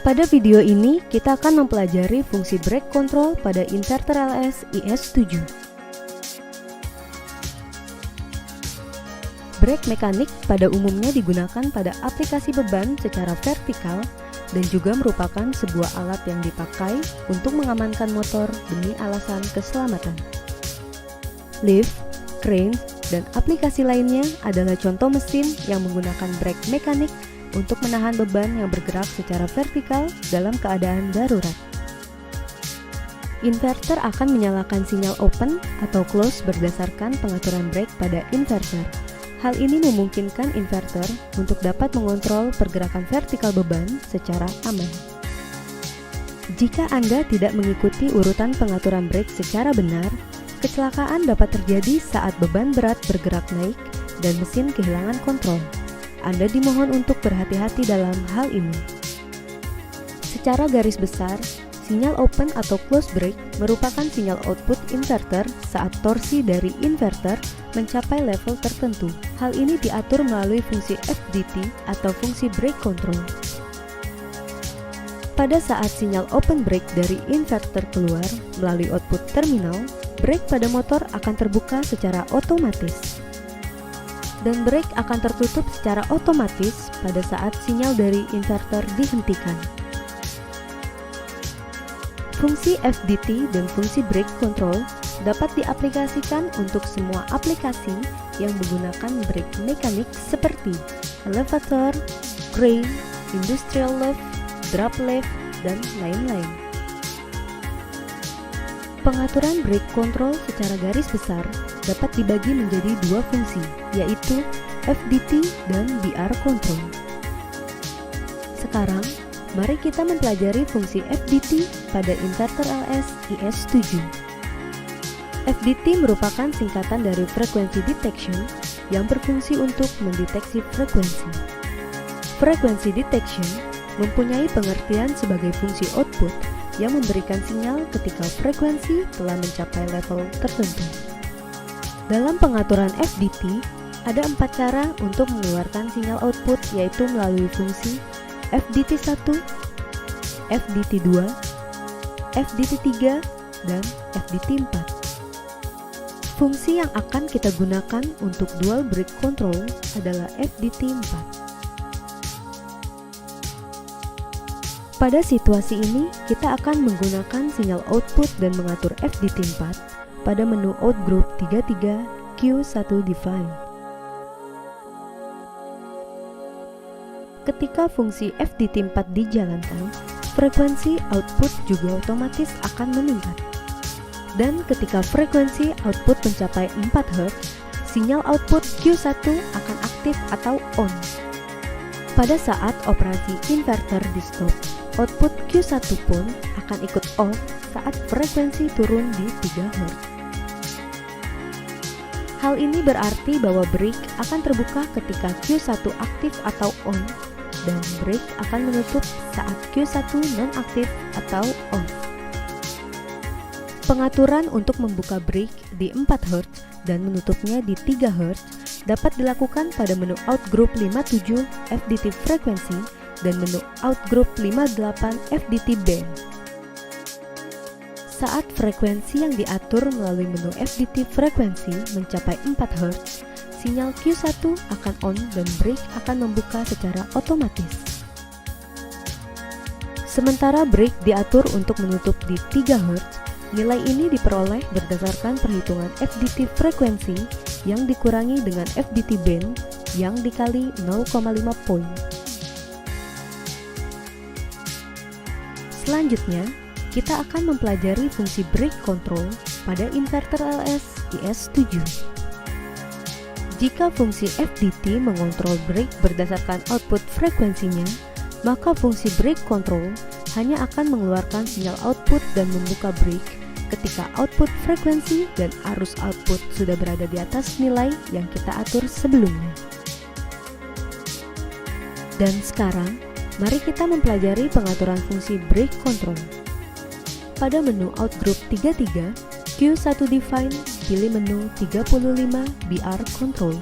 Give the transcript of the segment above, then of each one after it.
Pada video ini, kita akan mempelajari fungsi brake control pada inverter LS IS7. Brake mekanik pada umumnya digunakan pada aplikasi beban secara vertikal dan juga merupakan sebuah alat yang dipakai untuk mengamankan motor demi alasan keselamatan. Lift, crane, dan aplikasi lainnya adalah contoh mesin yang menggunakan brake mekanik untuk menahan beban yang bergerak secara vertikal dalam keadaan darurat. Inverter akan menyalakan sinyal open atau close berdasarkan pengaturan brake pada inverter. Hal ini memungkinkan inverter untuk dapat mengontrol pergerakan vertikal beban secara aman. Jika Anda tidak mengikuti urutan pengaturan brake secara benar, kecelakaan dapat terjadi saat beban berat bergerak naik dan mesin kehilangan kontrol. Anda dimohon untuk berhati-hati dalam hal ini. Secara garis besar, sinyal open atau close brake merupakan sinyal output inverter saat torsi dari inverter mencapai level tertentu. Hal ini diatur melalui fungsi FDT atau fungsi brake control. Pada saat sinyal open brake dari inverter keluar melalui output terminal, brake pada motor akan terbuka secara otomatis. Dan brake akan tertutup secara otomatis pada saat sinyal dari inverter dihentikan. Fungsi FDT dan fungsi brake control dapat diaplikasikan untuk semua aplikasi yang menggunakan brake mekanik seperti elevator, crane, industrial lift, drop lift, dan lain-lain. Pengaturan brake control secara garis besar dapat dibagi menjadi dua fungsi, yaitu FDT dan BR control. Sekarang, mari kita mempelajari fungsi FDT pada inverter LS IS7. FDT merupakan singkatan dari Frequency Detection yang berfungsi untuk mendeteksi frekuensi. Frequency Detection mempunyai pengertian sebagai fungsi output yang memberikan sinyal ketika frekuensi telah mencapai level tertentu. Dalam pengaturan FDT, ada 4 cara untuk mengeluarkan sinyal output, yaitu melalui fungsi FDT1, FDT2, FDT3, dan FDT4. Fungsi yang akan kita gunakan untuk dual brake control adalah FDT4. Pada situasi ini, kita akan menggunakan sinyal output dan mengatur FDT4 pada menu Outgroup 33 Q1 Define. Ketika fungsi FDT4 dijalankan, frekuensi output juga otomatis akan meningkat. Dan ketika frekuensi output mencapai 4 Hz, sinyal output Q1 akan aktif atau on. Pada saat operasi inverter di stop, output Q1 pun akan ikut off saat frekuensi turun di 3 Hz. Hal ini berarti bahwa brake akan terbuka ketika Q1 aktif atau on, dan brake akan menutup saat Q1 non-aktif atau off. Pengaturan untuk membuka brake di 4 Hz dan menutupnya di 3 Hz dapat dilakukan pada menu Outgroup 57 FDT Frequency dan menu Outgroup 58 FDT Band. Saat frekuensi yang diatur melalui menu FDT Frequency mencapai 4 Hz, sinyal Q1 akan on dan brake akan membuka secara otomatis. Sementara brake diatur untuk menutup di 3 Hz, nilai ini diperoleh berdasarkan perhitungan FDT Frequency yang dikurangi dengan FDT Band yang dikali 0,5 poin. Selanjutnya, kita akan mempelajari fungsi brake control pada inverter LS IS7. Jika fungsi FDT mengontrol brake berdasarkan output frekuensinya, maka fungsi brake control hanya akan mengeluarkan sinyal output dan membuka brake ketika output frekuensi dan arus output sudah berada di atas nilai yang kita atur sebelumnya. Dan sekarang, mari kita mempelajari pengaturan fungsi brake control. Pada menu Outgroup 33, Q1 Define, pilih menu 35 BR Control.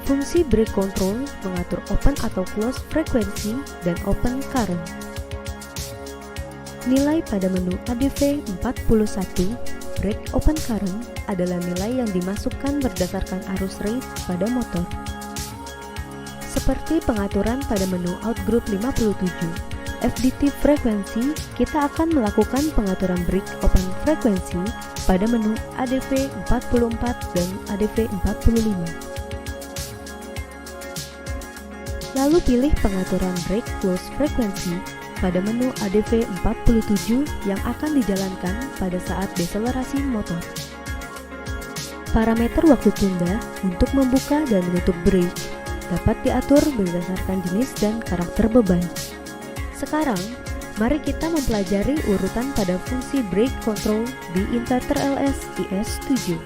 Fungsi brake control mengatur open atau close frekuensi dan open current. Nilai pada menu ADV 41, brake open current, adalah nilai yang dimasukkan berdasarkan arus rate pada motor. Seperti pengaturan pada menu Outgroup 57, FDT frekuensi, kita akan melakukan pengaturan brake open frekuensi pada menu ADV 44 dan ADV 45. Lalu pilih pengaturan brake close frekuensi pada menu ADV 47 yang akan dijalankan pada saat deselerasi motor. Parameter waktu tunda untuk membuka dan menutup brake dapat diatur berdasarkan jenis dan karakter beban. Sekarang, mari kita mempelajari urutan pada fungsi brake control di inverter LS IS7.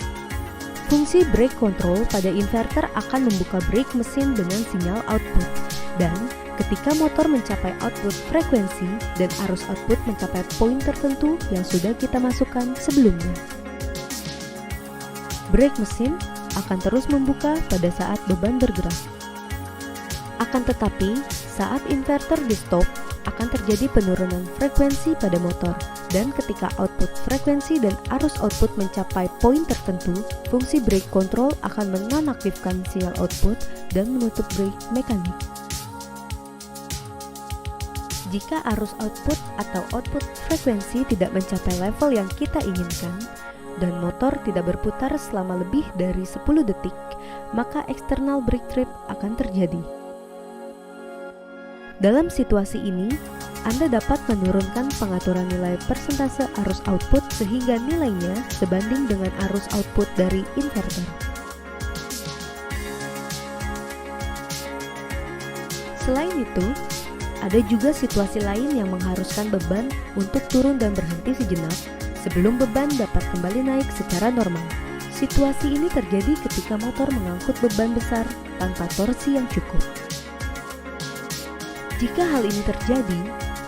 Fungsi brake control pada inverter akan membuka brake mesin dengan sinyal output, dan ketika motor mencapai output frekuensi dan arus output mencapai poin tertentu yang sudah kita masukkan sebelumnya. Brake mesin akan terus membuka pada saat beban bergerak. Akan tetapi, saat inverter di stop, akan terjadi penurunan frekuensi pada motor, dan ketika output frekuensi dan arus output mencapai poin tertentu, fungsi brake control akan menonaktifkan sinyal output dan menutup brake mekanik. Jika arus output atau output frekuensi tidak mencapai level yang kita inginkan, dan motor tidak berputar selama lebih dari 10 detik, maka external brake trip akan terjadi. Dalam situasi ini, Anda dapat menurunkan pengaturan nilai persentase arus output sehingga nilainya sebanding dengan arus output dari inverter. Selain itu, ada juga situasi lain yang mengharuskan beban untuk turun dan berhenti sejenak sebelum beban dapat kembali naik secara normal. Situasi ini terjadi ketika motor mengangkut beban besar tanpa torsi yang cukup. Jika hal ini terjadi,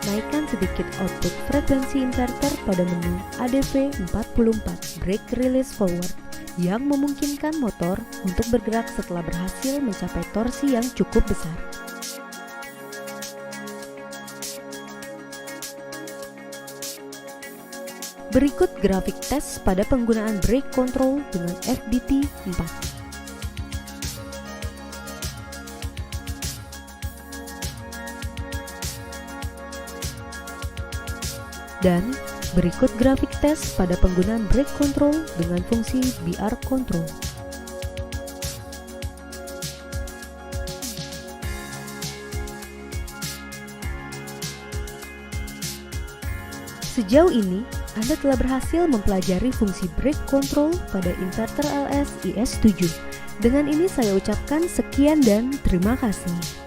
naikkan sedikit output frekuensi inverter pada menu ADV 44 Brake Release Forward yang memungkinkan motor untuk bergerak setelah berhasil mencapai torsi yang cukup besar. Berikut grafik tes pada penggunaan brake control dengan FDT 4. Dan berikut grafik tes pada penggunaan brake control dengan fungsi BR control. Sejauh ini, Anda telah berhasil mempelajari fungsi brake control pada inverter LS IS7. Dengan ini saya ucapkan sekian dan terima kasih.